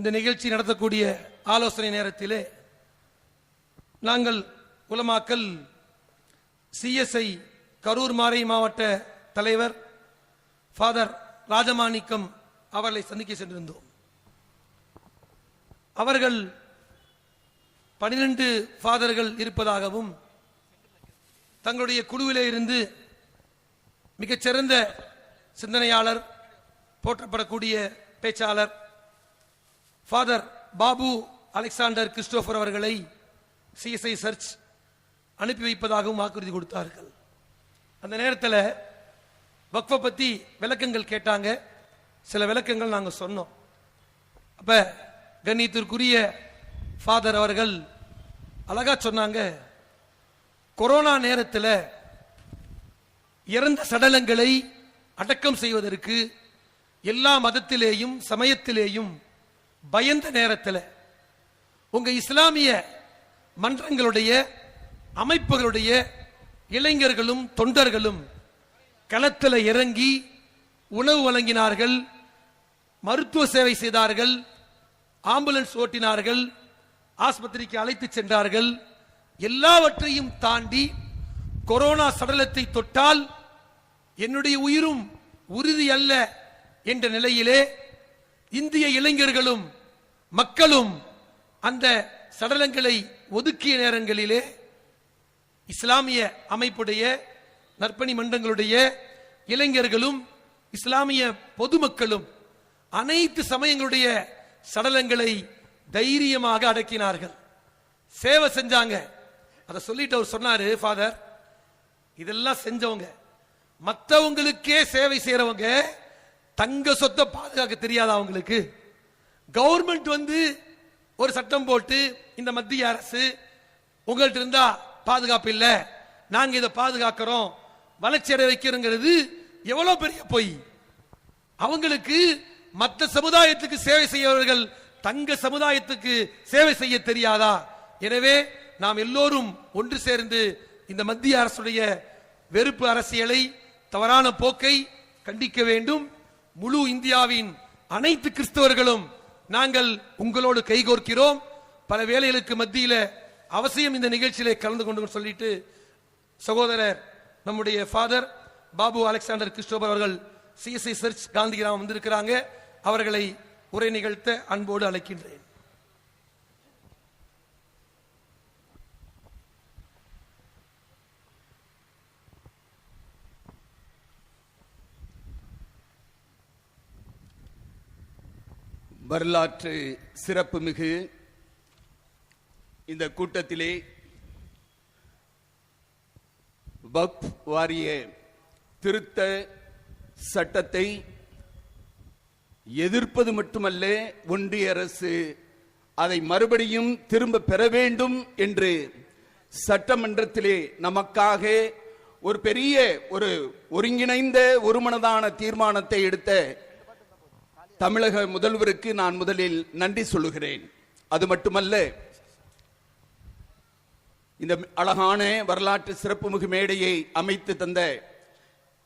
இந்த நிகழ்ச்சி நடத்தக்கூடிய ஆலோசனை நேரத்திலே நாங்கள் உலமாக்கல் சிஎஸ்ஐ கரூர் மாறை மாவட்ட தலைவர் ஃபாதர் ராஜமாணிக்கம் அவர்களை சந்திக்க சென்றிருந்தோம். அவர்கள் 12 ஃபாதர்கள் இருப்பதாகவும் தங்களுடைய குழுவிலே இருந்து மிகச்சிறந்த சிந்தனையாளர், போற்றப்படக்கூடிய பேச்சாளர் ஃபாதர் பாபு அலெக்சாண்டர் கிறிஸ்டோபர் அவர்களை சிஎஸ்ஐ சர்ச் அனுப்பி வைப்பதாகவும் வாக்குறுதி கொடுத்தார்கள். அந்த நேரத்தில் வக்ஃபை பற்றி விளக்கங்கள் கேட்டாங்க. சில விளக்கங்கள் நாங்கள் சொன்னோம். அப்ப கண்ணியத்திற்குரிய ஃபாதர் அவர்கள் அழகா சொன்னாங்க, கொரோனா நேரத்தில் இறந்த சடலங்களை அடக்கம் செய்வதற்கு எல்லா மதத்திலேயும் சமயத்திலேயும் பயந்த நேரத்தில் உங்க இஸ்லாமிய மன்றங்களுடைய அமைப்புகளுடைய இளைஞர்களும் தொண்டர்களும் களத்தில் இறங்கி உணவு வழங்கினார்கள், மருத்துவ சேவை செய்தார்கள், ஆம்புலன்ஸ் ஓட்டினார்கள், ஆஸ்பத்திரிக்கு அழைத்து சென்றார்கள். எல்லாவற்றையும் தாண்டி கொரோனா சடலத்தை தொட்டால் என்னுடைய உயிரும் உறுதி அல்ல என்ற நிலையிலே இந்திய இளைஞர்களும் மக்களும் அந்த சடலங்களை ஒதுக்கிய நேரங்களிலே இஸ்லாமிய அமைப்புடைய நற்பணி மன்றங்களுடைய இளைஞர்களும் இஸ்லாமிய பொதுமக்களும் அனைத்து சமயங்களுடைய சடலங்களை தைரியமாக அடக்கினார்கள், சேவை செஞ்சாங்க. அதை சொல்லிட்டு அவர் சொன்னாரு, ஃபாதர் இதெல்லாம் செஞ்சவங்க மற்றவங்களுக்கே சேவை செய்யறவங்க தங்க சொத்தை பாதுகாக்க தெரியாதா அவங்களுக்கு? கவர்மெண்ட் வந்து ஒரு சட்டம் போட்டு இந்த மத்திய அரசு உங்கள்ட்ட இருந்தா பாதுகாப்பு இல்ல, நாங்க இதை பாதுகாக்கிறோம், வளர்ச்சியடை வைக்கிறோங்கிறது எவ்வளவு பெரிய பொய். அவங்களுக்கு மற்ற சமுதாயத்துக்கு சேவை செய்யவர்கள் தங்க சமுதாயத்துக்கு சேவை செய்ய தெரியாதா? எனவே நாம் எல்லோரும் ஒன்று சேர்ந்து இந்த மத்திய அரசுடைய வெறுப்பு அரசியலை, தவறான போக்கை கண்டிக்க வேண்டும். முழு இந்தியாவின் அனைத்து கிறிஸ்தவர்களும் நாங்கள் உங்களோடு கைகோர்க்கிறோம். பல வேலைகளுக்கு மத்தியில் அவசியம் இந்த நிகழ்ச்சியிலே கலந்து கொண்டு சொல்லிட்டு சகோதரர் நம்முடைய ஃபாதர் பாபு அலெக்சாண்டர் கிறிஸ்டோபர் அவர்கள் சிஎஸ்ஐ சர்ச் காந்தி கிராமம் வந்திருக்கிறாங்க. அவர்களை உரை நிகழ்த்த அன்போடு அழைக்கின்றேன். வரலாற்று சிறப்புமிகு இந்த கூட்டத்திலே வக்ஃப் வாரிய திருத்த சட்டத்தை எதிர்ப்பது மட்டுமல்ல, ஒன்றிய அரசு அதை மறுபடியும் திரும்ப பெற வேண்டும் என்று சட்டமன்றத்திலே நமக்காக ஒரு பெரிய ஒரு ஒருங்கிணைந்த ஒருமனதான தீர்மானத்தை எடுத்த தமிழக முதல்வருக்கு நான் முதலில் நன்றி சொல்லுகிறேன். அது மட்டுமல்ல, இந்த அழகான வரலாற்று சிறப்புமிகு மேடையை அமைத்து தந்த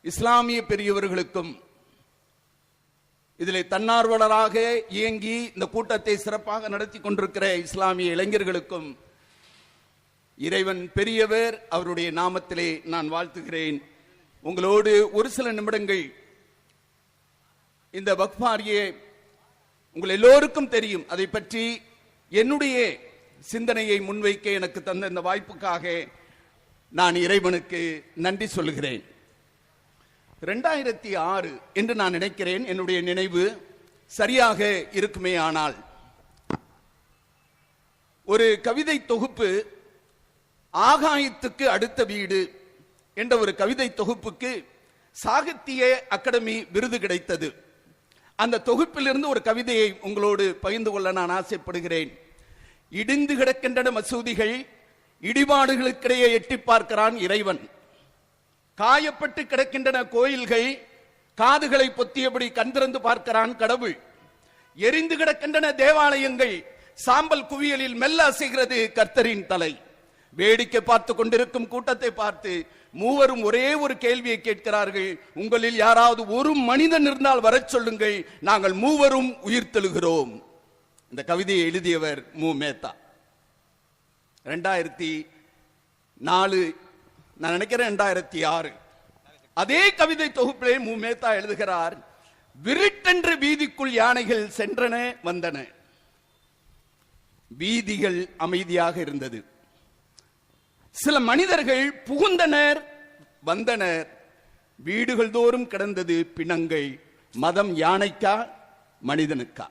இஸ்லாமிய பெரியவர்களுக்கும், இதில் தன்னார்வலராக இயங்கி இந்த கூட்டத்தை சிறப்பாக நடத்தி கொண்டிருக்கிற இஸ்லாமிய இளைஞர்களுக்கும் இறைவன் பெரியவர், அவருடைய நாமத்திலே நான் வாழ்த்துகிறேன். உங்களோடு ஒரு சில நிமிடங்கள் இந்த வக்ஃப் வாரிய உங்கள் எல்லோருக்கும் தெரியும், அதை பற்றி என்னுடைய சிந்தனையை முன்வைக்க எனக்கு தந்த இந்த வாய்ப்புக்காக நான் இறைவனுக்கு நன்றி சொல்லுகிறேன். 2006 என்று நான் நினைக்கிறேன், என்னுடைய நினைவு சரியாக இருக்குமே ஆனால், ஒரு கவிதை தொகுப்பு ஆகாயத்துக்கு அடுத்த வீடு என்ற ஒரு கவிதை தொகுப்புக்கு சாகித்ய அகாடமி விருது கிடைத்தது. அந்த தொகுப்பிலிருந்து ஒரு கவிதையை உங்களோடு பகிர்ந்து கொள்ள நான் ஆசைப்படுகிறேன். இடிந்து கிடக்கின்றன மசூதிகள், இடிபாடுகளுக்கிடையே எட்டி பார்க்கிறான் இறைவன். காயப்பட்டு கிடக்கின்றன கோயில்கள், காதுகளை பொத்தியபடி கண் திறந்து பார்க்கிறான் கடவுள். எரிந்து கிடக்கின்றன தேவாலயங்கள், சாம்பல் குவியலில் மெல்ல அசைகிறது கர்த்தரின் தலை. வேடிக்கை பார்த்து கொண்டிருக்கும் கூட்டத்தை பார்த்து மூவரும் ஒரே ஒரு கேள்வியை கேட்கிறார்கள், உங்களில் யாராவது ஒரு மனிதன் இருந்தால் வரச் சொல்லுங்கள், நாங்கள் மூவரும் உயிர் தெழுகிறோம். இந்த கவிதையை எழுதியவர் மு மேத்தா. 2004 நான் நினைக்கிறேன் 2006 அதே கவிதை தொகுப்பிலே மு மேத்தா எழுதுகிறார், விருட்டென்று வீதிக்குள் யானைகள் சென்றன வந்தன, வீதிகள் அமைதியாக இருந்தது, சில மனிதர்கள் புகுந்தனர் வந்தனர், வீடுகள் தோறும் கிடந்தது பிணங்கள், மதம் யானைக்கா மனிதனுக்கா?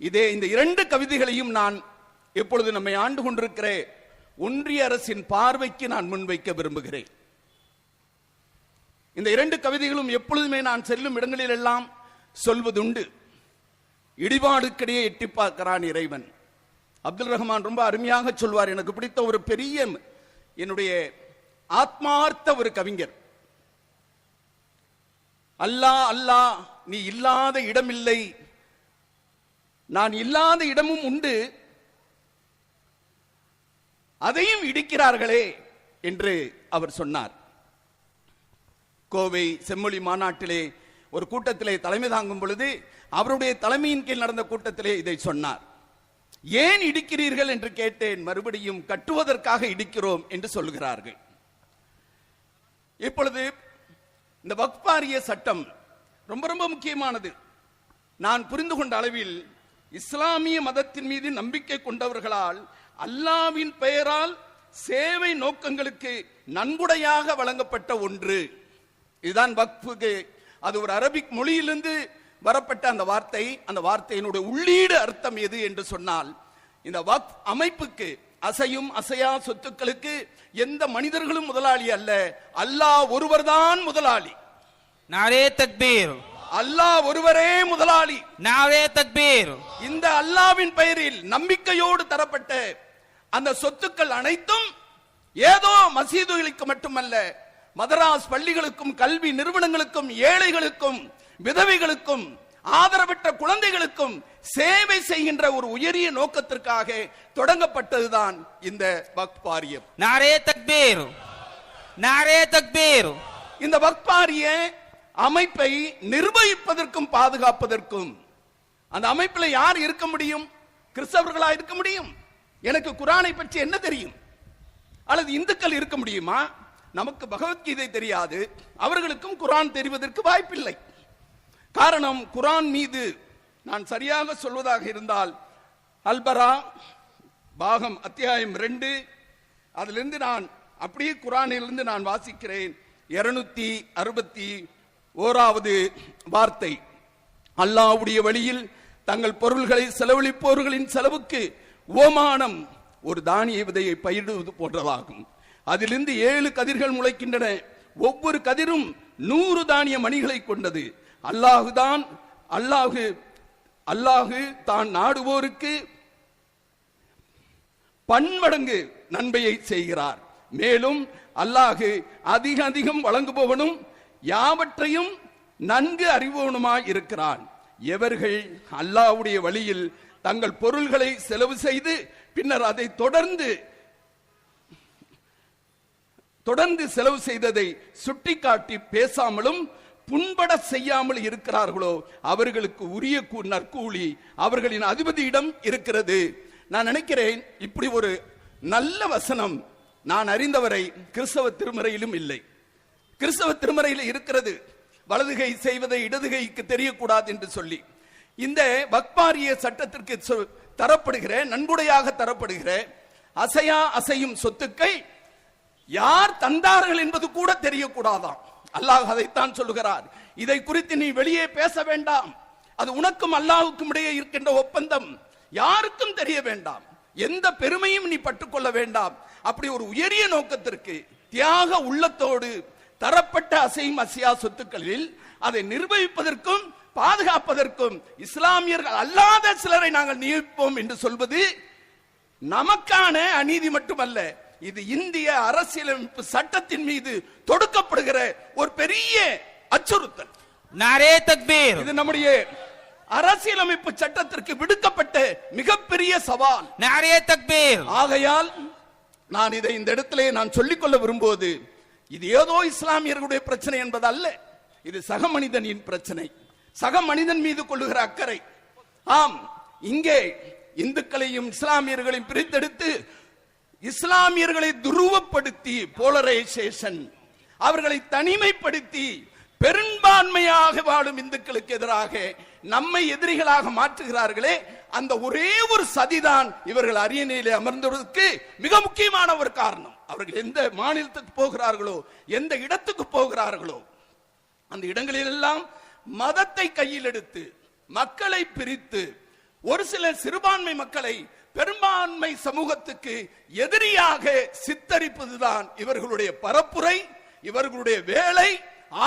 இதே இந்த இரண்டு கவிதைகளையும் நான் எப்பொழுது நம்மை ஆண்டு கொண்டிருக்கிற ஒன்றிய அரசின் பார்வைக்கு நான் முன்வைக்க விரும்புகிறேன். இந்த இரண்டு கவிதைகளும் எப்பொழுதுமே நான் செல்லும் இடங்களில் எல்லாம் சொல்வதுண்டு. இடிபாடுக்கிடையே எட்டி பார்க்கிறான் இறைவன். அப்துல் ரஹ்மான் ரொம்ப அருமையாக சொல்வார். எனக்கு பிடித்த ஒரு பெரிய என்னுடைய ஆத்மார்த்த ஒரு கவிஞர். அல்லாஹ் அல்லாஹ் நீ இல்லாத இடமில்லை, நான் இல்லாத இடமும் உண்டு, அதையும் இடிக்கிறார்களே என்று அவர் சொன்னார். கோவை செம்மொழி மாநாட்டிலே ஒரு கூட்டத்திலே தலைமை தாங்கும் பொழுது அவருடைய தலைமையின் கீழ் நடந்த கூட்டத்திலே இதை சொன்னார். ஏன் இடிக்கிறீர்கள் என்று கேட்டேன். மறுபடியும் கட்டுவதற்காக இடிக்கிறோம் என்று சொல்கிறார்கள். இப்பொழுது இந்த வக்ஃப் வாரிய சட்டம் ரொம்ப ரொம்ப முக்கியமானது. நான் புரிந்து கொண்ட அளவில் இஸ்லாமிய மதத்தின் மீது நம்பிக்கை கொண்டவர்களால் அல்லாஹ்வின் பெயரால் சேவை நோக்கங்களுக்கு நன்கொடையாக வழங்கப்பட்ட ஒன்று. இதுதான் வக்ஃபுக்கு. அது ஒரு அரபிக் மொழியிலிருந்து வரப்பட்ட அந்த வார்த்தை. அந்த வார்த்தையினுடைய உள்ளீடு அர்த்தம் எது என்று சொன்னால், இந்த வக்ஃப் அமைப்புக்கு, அசையும் அசையா சொத்துக்களுக்கு எந்த மனிதர்களும் முதலாளி அல்ல, அல்லாஹ் ஒருவர்தான் முதலாளி. நாரே தக்பீர். அல்லாஹ் ஒருவரே முதலாளி. நாரே தக்பீர். இந்த அல்லாஹ்வின் பெயரில் நம்பிக்கையோடு தரப்பட்ட அந்த சொத்துக்கள் அனைத்தும் ஏதோ மசீதுகளுக்கு மட்டுமல்ல, மதராஸ் பள்ளிகளுக்கும் கல்வி நிறுவனங்களுக்கும் ஏழைகளுக்கும் விதவைகளுக்கும் ஆதரவற்ற குழந்தைகளுக்கும் சேவை செய்கின்ற ஒரு உயரிய நோக்கத்திற்காக தொடங்கப்பட்டதுதான் இந்த வக்ஃப் வாரியம். நாரே தக்பீர். நாரே தக்பீர். இந்த வக்ஃப் வாரிய அமைப்பை நிர்வகிப்பதற்கும் பாதுகாப்பதற்கும் அந்த அமைப்பில் யார் இருக்க முடியும்? கிறிஸ்தவர்களா இருக்க முடியும்? எனக்கு குர்ஆனை பற்றி என்ன தெரியும்? அல்லது இந்துக்கள் இருக்க முடியுமா? நமக்கு பகவத்கீதை தெரியாது, அவர்களுக்கும் குர்ஆன் தெரிவதற்கு வாய்ப்பில்லை. காரணம், குர்ஆன் மீது நான் சரியாக சொல்வதாக இருந்தால் அல்பரா பாகம் அத்தியாயம் 2 அதிலிருந்து நான் அப்படியே குர்ஆனிலிருந்து நான் வாசிக்கிறேன். 261வது வார்த்தை, அல்லாஹ்வுடைய வழியில் தங்கள் பொருள்களை செலவழிப்பவர்களின் செலவுக்கு ஓமானம் ஒரு தானிய விதையை பயிரிடுவது போன்றதாகும். அதிலிருந்து 7 கதிர்கள் முளைக்கின்றன, ஒவ்வொரு கதிரும் 100 தானிய மணிகளை கொண்டது. அல்லாஹு தான் நாடுவோருக்கு பன்மடங்கு நன்மையை செய்கிறார். மேலும் அல்லாஹு அதிக அதிகம் வழங்குபவனும் யாவற்றையும் நன்கு அறிவோனுமாய் இருக்கிறான். எவர்கள் அல்லாஹ்வுடைய வழியில் தங்கள் பொருள்களை செலவு செய்து பின்னர் அதை தொடர்ந்து செலவு செய்ததை சுட்டிக்காட்டி பேசாமலும் புண்பட செய்யாமல் இருக்கிறார்களோ அவர்களுக்கு உரிய நற்கூலி அவர்களின் அதிபதியிடம் இருக்கிறது. நான் நினைக்கிறேன் இப்படி ஒரு நல்ல வசனம் நான் அறிந்தவரை கிறிஸ்தவ திருமறையிலும் இல்லை. கிறிஸ்தவ திருமறையில் இருக்கிறது, வலதுகை செய்வதை இடதுகைக்கு தெரியக்கூடாது என்று சொல்லி. இந்த வக்ஃப் வாரிய சட்டத்திற்கு தரப்படுகிற நன்கொடையாக தரப்படுகிற அசையும் சொத்துக்கள் யார் தந்தார்கள் என்பது கூட தெரியக்கூடாதாம். அல்லாஹ் அதைத்தான் சொல்லுகிறார். இதை குறித்து நீ வெளியே பேச வேண்டாம், அது உனக்கும் அல்லாஹ்வுக்கும் இடையே இருக்கின்ற ஒப்பந்தம், யாருக்கும் தெரிய வேண்டாம், எந்த பெருமையும் நீ பட்டுக்கொள்ள வேண்டாம். அப்படி ஒரு உயரிய நோக்கத்திற்கு தியாக உள்ளத்தோடு தரப்பட்ட அசையும் அசையா சொத்துக்களில் அதை நிர்வகிப்பதற்கும் பாதுகாப்பதற்கும் இஸ்லாமியர்கள் அல்லாத சிலரை நாங்கள் நியமிப்போம் என்று சொல்வது நமக்கான அநீதி மட்டுமல்ல, இது இந்திய அரசியலமைப்பு சட்டத்தின் மீது தொடுக்கப்படுகிற ஒரு பெரிய அச்சுறுத்தல். நாரே தக்பீர். இது நம்முடைய அரசியலமைப்பு சட்டத்திற்கு விடுக்கப்பட்ட மிகப்பெரிய சவால். நாரே தக்பீர். ஆகையால் நான் இதை இந்த இடத்திலே நான் சொல்லிக்கொள்ள விரும்புவது, இது ஏதோ இஸ்லாமியர்களுடைய பிரச்சனை என்பது அல்ல, இது சக மனிதனின் பிரச்சனை, சக மனிதன் மீது கொள்ளுகிற அக்கறை. ஆம், இங்கே இந்துக்களையும் இஸ்லாமியர்களையும் பிரித்தெடுத்து இஸ்லாமியர்களை துருவப்படுத்தி போலரைசேஷன், அவர்களை தனிமைப்படுத்தி பெரும்பான்மையாக வாழும் இந்துக்களுக்கு எதிராக நம்மை எதிரிகளாக மாற்றுகிறார்களே, அந்த ஒரே ஒரு சதிதான் இவர்கள் அரியணையிலே அமர்ந்ததற்கு மிக முக்கியமான ஒரு காரணம். அவர்கள் எந்த மாநிலத்துக்கு போகிறார்களோ, எந்த இடத்துக்கு போகிறார்களோ, அந்த இடங்களிலெல்லாம் மதத்தை கையில் எடுத்து மக்களை பிரித்து ஒரு சில சிறுபான்மை மக்களை பெரும்பான்மை சமூகத்துக்கு எதிரியாக சித்தரிப்பதுதான் இவர்களுடைய பரப்புரை, இவர்களுடைய வேலை.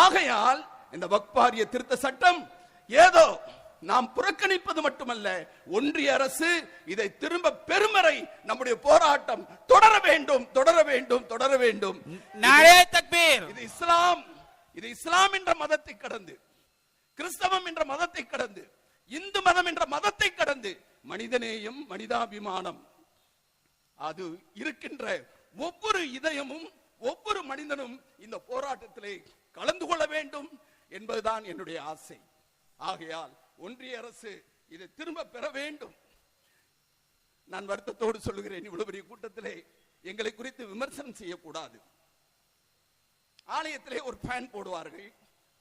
ஆகையால் இந்த வக்ஃப் வாரிய திருத்த சட்டம் ஏதோ நாம் புறக்கணிப்பது மட்டுமல்ல, ஒன்றிய அரசு இதை திரும்ப பெறுமறை நம்முடைய போராட்டம் தொடர வேண்டும், தொடர வேண்டும், தொடர வேண்டும். नारे तकबीर. இது இஸ்லாம் என்ற மதத்தை கடந்து, கிறிஸ்தவம் என்ற மதத்தை கடந்து, இந்து மதம் என்ற மதத்தை கடந்து மனிதநேயம், மனிதாபிமானம் அது இருக்கின்ற ஒவ்வொரு இதயமும், ஒவ்வொரு மனிதனும் இந்த போராட்டத்திலே கலந்து கொள்ள வேண்டும் என்பதுதான் என்னுடைய ஆசை. ஆகையால் ஒன்றிய அரசு இதை திரும்ப பெற வேண்டும். நான் வருத்தத்தோடு சொல்லுகிறேன், இவ்வளவு பெரிய கூட்டத்திலே எங்களை குறித்து விமர்சனம் செய்யக்கூடாது. ஆலயத்திலே ஒரு ஃபேன் போடுவார்கள்,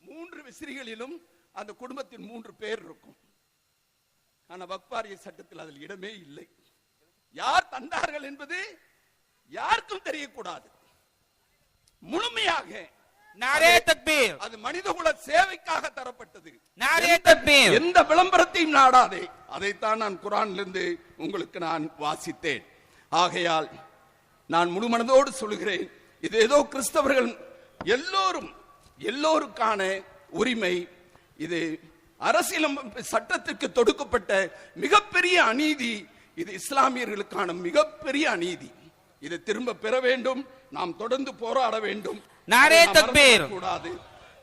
3 விசிறிகளிலும் அந்த குடும்பத்தின் 3 பேர் இருக்கும். ஆனா வக்ஃப் வாரிய சட்டத்தில் அதில் இடமே இல்லை. யார் தந்தார்கள் என்பது யாருக்கும் தெரியக்கூடாது. முழுமையாக नारे तकबीर. அது மனிதகுல சேவைக்காக தரப்பட்டது. नारे तकबीर. எந்த விளம்பரத்தையும் நாடாதே. அதைத்தான் நான் குர்ஆனிலிருந்து உங்களுக்கு நான் வாசித்தேன். ஆகையால் நான் முழுமனதோடு சொல்கிறேன், இது ஏதோ கிறிஸ்தவர்கள் எல்லோருக்கான உரிமை. இது அரசியலமைப்பு சட்டத்திற்கு தொடுக்கப்பட்ட மிகப்பெரிய அநீதி. இது இஸ்லாமியர்களுக்கான மிகப்பெரிய அநீதி. இதை திரும்ப பெற வேண்டும். நாம் தொடர்ந்து போராட வேண்டும். नारे तकबीर. கூடாது.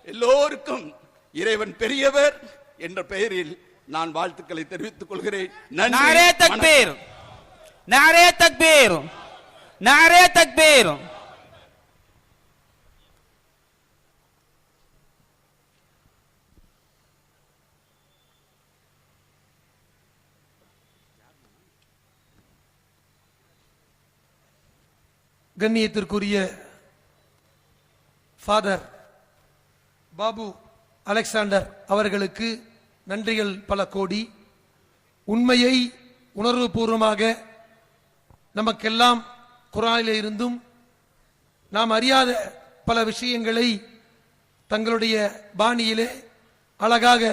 எல்லோருக்கும் இறைவன் பெரியவர் என்ற பெயரில் நான் வாழ்த்துக்களை தெரிவித்துக் கொள்கிறேன். நன்றி. नारे तकबीर. नारे तकबीर. नारे तकबीर. கண்ணியத்திற்குரிய ஃபாதர் பாபு அலெக்சாண்டர் அவர்களுக்கு நன்றிகள் பல கோடி. உண்மையை உணர்வுபூர்வமாக நமக்கெல்லாம் குர்ஆனிலே இருந்தும் நாம் அறியாத பல விஷயங்களை தங்களுடைய பாணியிலே அழகாக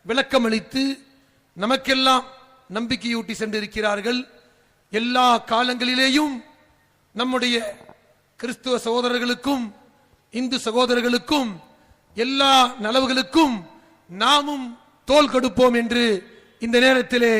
விளக்கமளித்து நமக்கெல்லாம் நம்பிக்கையூட்டி சென்றிருக்கிறார்கள். எல்லா காலங்களிலேயும் நம்முடைய கிறிஸ்துவ சகோதரர்களுக்கும் இந்து சகோதரர்களுக்கும் எல்லா நலவுகளுக்கும் நாமும் தோள் கொடுப்போம் என்று இந்த நேரத்திலே